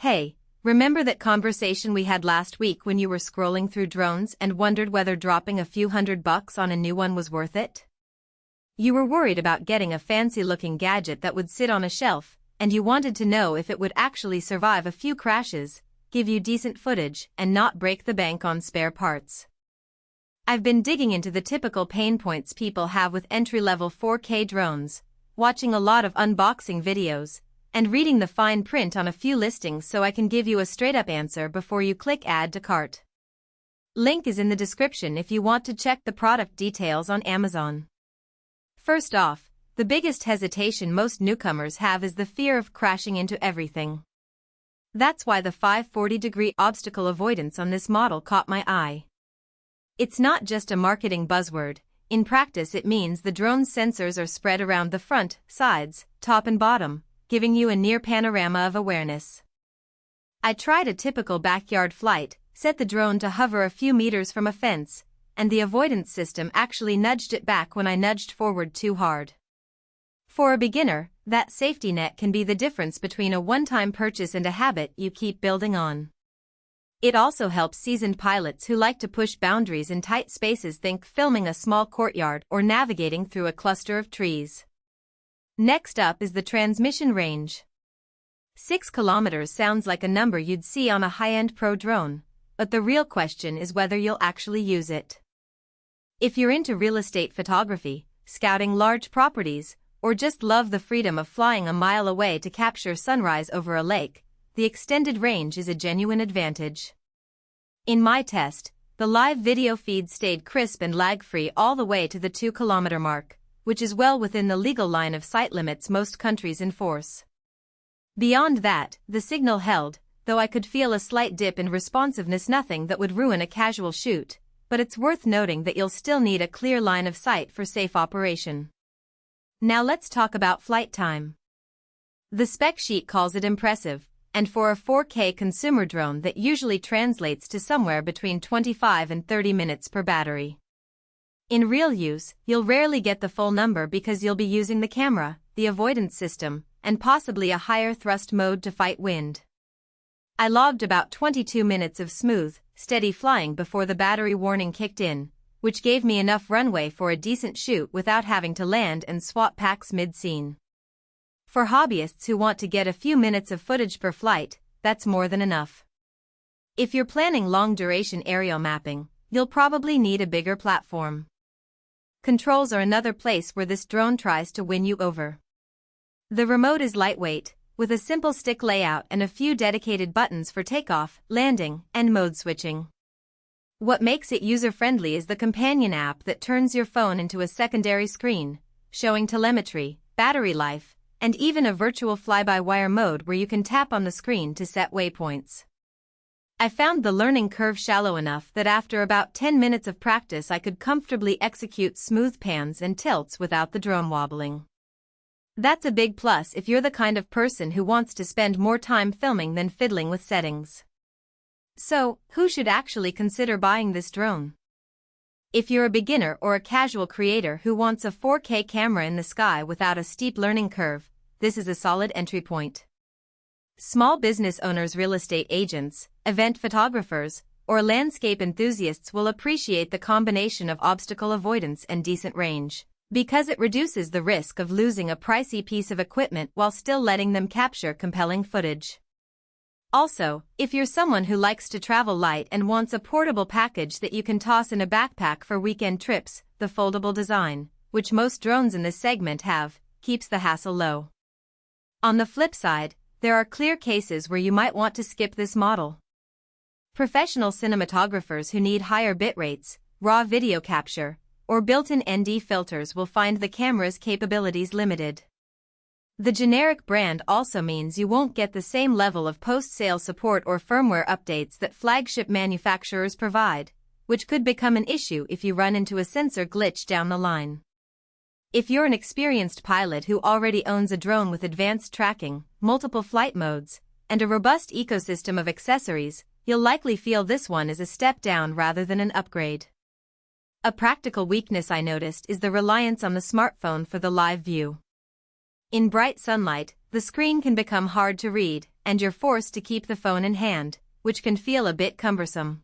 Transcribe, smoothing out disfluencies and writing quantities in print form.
Hey, remember that conversation we had last week when you were scrolling through drones and wondered whether dropping a few $100 on a new one was worth it? You were worried about getting a fancy-looking gadget that would sit on a shelf, and you wanted to know if it would actually survive a few crashes, give you decent footage, and not break the bank on spare parts. I've been digging into the typical pain points people have with entry-level 4K drones, watching a lot of unboxing videos, and reading the fine print on a few listings so I can give you a straight-up answer before you click Add to Cart. Link is in the description if you want to check the product details on Amazon. First off, the biggest hesitation most newcomers have is the fear of crashing into everything. That's why the 540-degree obstacle avoidance on this model caught my eye. It's not just a marketing buzzword. In practice it means the drone's sensors are spread around the front, sides, top and bottom, giving you a near panorama of awareness. I tried a typical backyard flight, set the drone to hover a few meters from a fence, and the avoidance system actually nudged it back when I nudged forward too hard. For a beginner, that safety net can be the difference between a one-time purchase and a habit you keep building on. It also helps seasoned pilots who like to push boundaries in tight spaces think filming a small courtyard or navigating through a cluster of trees. Next up is the transmission range. 6 kilometers sounds like a number you'd see on a high-end pro drone, but the real question is whether you'll actually use it. If you're into real estate photography, scouting large properties, or just love the freedom of flying a mile away to capture sunrise over a lake, the extended range is a genuine advantage. In my test, the live video feed stayed crisp and lag-free all the way to the 2-kilometer mark, which is well within the legal line of sight limits most countries enforce. Beyond that, the signal held, though I could feel a slight dip in responsiveness, nothing that would ruin a casual shoot, but it's worth noting that you'll still need a clear line of sight for safe operation. Now let's talk about flight time. The spec sheet calls it impressive, and for a 4K consumer drone that usually translates to somewhere between 25 and 30 minutes per battery. In real use, you'll rarely get the full number because you'll be using the camera, the avoidance system, and possibly a higher thrust mode to fight wind. I logged about 22 minutes of smooth, steady flying before the battery warning kicked in, which gave me enough runway for a decent shoot without having to land and swap packs mid-scene. For hobbyists who want to get a few minutes of footage per flight, that's more than enough. If you're planning long-duration aerial mapping, you'll probably need a bigger platform. Controls are another place where this drone tries to win you over. The remote is lightweight, with a simple stick layout and a few dedicated buttons for takeoff, landing, and mode switching. What makes it user-friendly is the companion app that turns your phone into a secondary screen, showing telemetry, battery life, and even a virtual fly-by-wire mode where you can tap on the screen to set waypoints. I found the learning curve shallow enough that after about 10 minutes of practice I could comfortably execute smooth pans and tilts without the drone wobbling. That's a big plus if you're the kind of person who wants to spend more time filming than fiddling with settings. So, who should actually consider buying this drone? If you're a beginner or a casual creator who wants a 4K camera in the sky without a steep learning curve, this is a solid entry point. Small business owners, real estate agents, event photographers, or landscape enthusiasts will appreciate the combination of obstacle avoidance and decent range, because it reduces the risk of losing a pricey piece of equipment while still letting them capture compelling footage. Also, if you're someone who likes to travel light and wants a portable package that you can toss in a backpack for weekend trips, the foldable design, which most drones in this segment have, keeps the hassle low. On the flip side, there are clear cases where you might want to skip this model. Professional cinematographers who need higher bit rates, raw video capture, or built-in ND filters will find the camera's capabilities limited. The generic brand also means you won't get the same level of post-sale support or firmware updates that flagship manufacturers provide, which could become an issue if you run into a sensor glitch down the line. If you're an experienced pilot who already owns a drone with advanced tracking, multiple flight modes, and a robust ecosystem of accessories, you'll likely feel this one is a step down rather than an upgrade. A practical weakness I noticed is the reliance on the smartphone for the live view. In bright sunlight, The screen can become hard to read, and you're forced to keep the phone in hand, which can feel a bit cumbersome.